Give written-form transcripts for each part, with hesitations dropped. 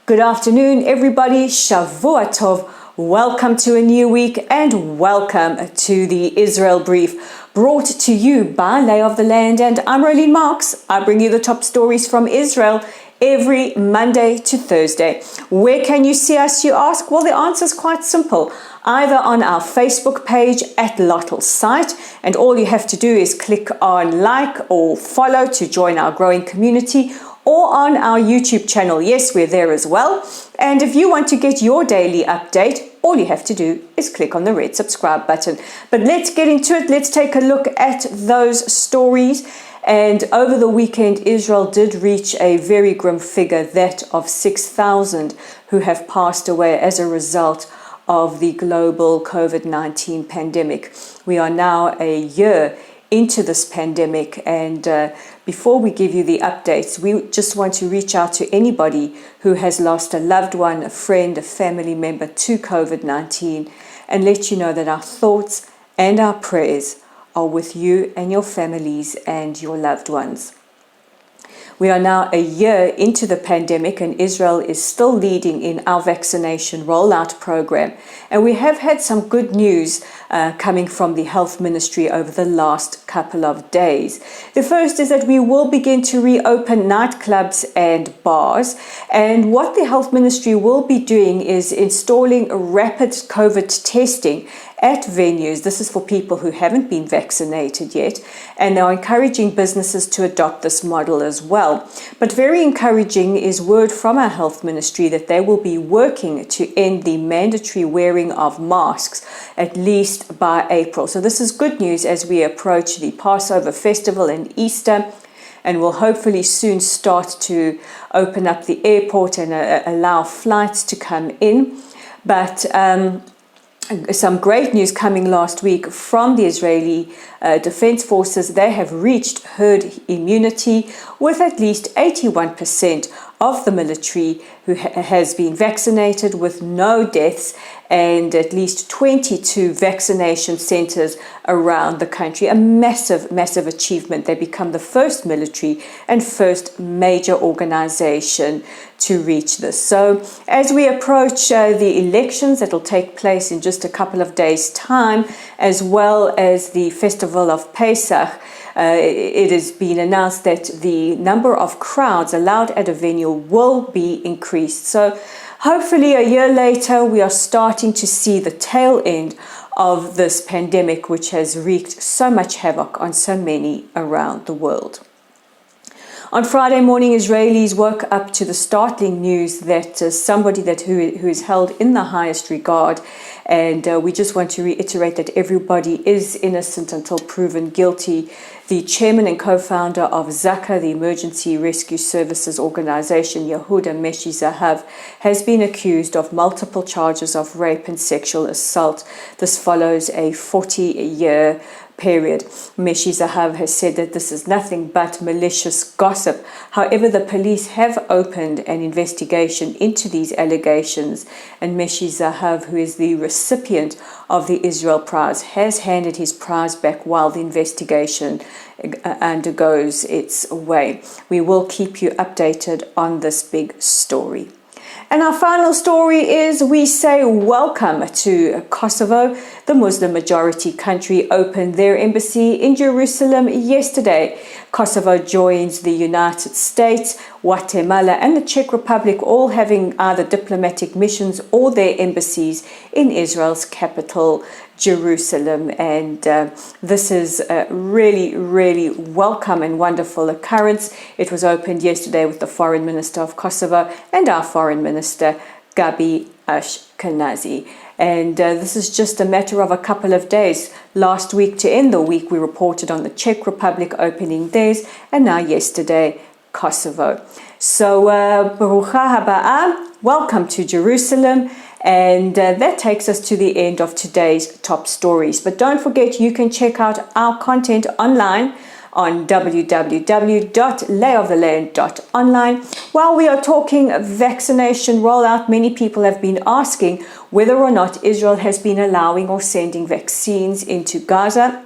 Good afternoon, everybody. Shavua Tov. Welcome to a new week and welcome to the Israel Brief, brought to you by Lay of the Land. And I'm Rolene Marks. I bring you the top stories from Israel every Monday to Thursday. Where can you see us, you ask? Well, the answer is quite simple. Either on our Facebook page at Lottel's site, and all you have to do is click on like or follow to join our growing community, or on our YouTube channel. Yes, we're there as well. And if you want to get your daily update, all you have to do is click on the red subscribe button. But let's get into it. Let's take a look at those stories. And over the weekend, Israel did reach a very grim figure, that of 6,000 who have passed away as a result of the global COVID-19 pandemic. We are now a year into this pandemic, and before we give you the updates, we just want to reach out to anybody who has lost a loved one, a friend, a family member to COVID-19, and let you know that our thoughts and our prayers are with you and your families and your loved ones. We are now a year into the pandemic, and Israel is still leading in our vaccination rollout program. And we have had some good news coming from the health ministry over the last couple of days. The first is that we will begin to reopen nightclubs and bars. And what the health ministry will be doing is installing rapid COVID testing at venues. This is for people who haven't been vaccinated yet, and they're encouraging businesses to adopt this model as well. But very encouraging is word from our health ministry that they will be working to end the mandatory wearing of masks at least by April. So this is good news as we approach the Passover festival and Easter, and will hopefully soon start to open up the airport and allow flights to come in. But some great news coming last week from the Israeli Defense Forces. They have reached herd immunity with at least 81% of the military who has been vaccinated, with no deaths, and at least 22 vaccination centers around the country. A massive, massive achievement. They become the first military and first major organization to reach this. So as we approach the elections that will take place in just a couple of days' time, as well as the festival of Pesach, it has been announced that the number of crowds allowed at a venue will be increased. So hopefully a year later, we are starting to see the tail end of this pandemic, which has wreaked so much havoc on so many around the world. On Friday morning, Israelis woke up to the startling news that somebody who is held in the highest regard, and we just want to reiterate that everybody is innocent until proven guilty. The chairman and co-founder of Zaka, the emergency rescue services organization, Yeduda Meshi Zahav, has been accused of multiple charges of rape and sexual assault. This follows a 40-year period. Meshi Zahav has said that this is nothing but malicious gossip. However, the police have opened an investigation into these allegations, and Meshi Zahav, who is the recipient of the Israel Prize, has handed his prize back while the investigation undergoes its way. We will keep you updated on this big story. And our final story is, we say welcome to Kosovo. The Muslim majority country opened their embassy in Jerusalem yesterday. Kosovo joins the United States, Guatemala and the Czech Republic, all having either diplomatic missions or their embassies in Israel's capital, Jerusalem. And this is a really, really welcome and wonderful occurrence. It was opened yesterday with the Foreign Minister of Kosovo and our Foreign Minister, Gabi Ashkenazi. And this is just a matter of a couple of days. Last week, to end the week, we reported on the Czech Republic opening theirs, and now yesterday, Kosovo. So, Barucha Haba'ah, welcome to Jerusalem. And that takes us to the end of today's top stories. But don't forget, you can check out our content online on www.layoftheland.online. While we are talking vaccination rollout, many people have been asking whether or not Israel has been allowing or sending vaccines into Gaza.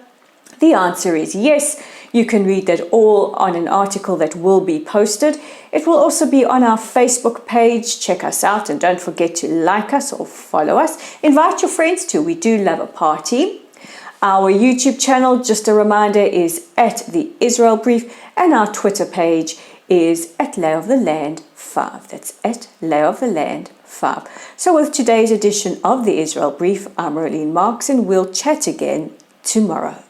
The answer is yes. You can read that all on an article that will be posted. It will also be on our Facebook page. Check us out and don't forget to like us or follow us. Invite your friends too. We do love a party. Our YouTube channel, just a reminder, is at the Israel Brief, and our Twitter page is at Lay of the Land 5. That's at Lay of the Land 5. So with today's edition of the Israel Brief, I'm Marlene Marks, and we'll chat again tomorrow.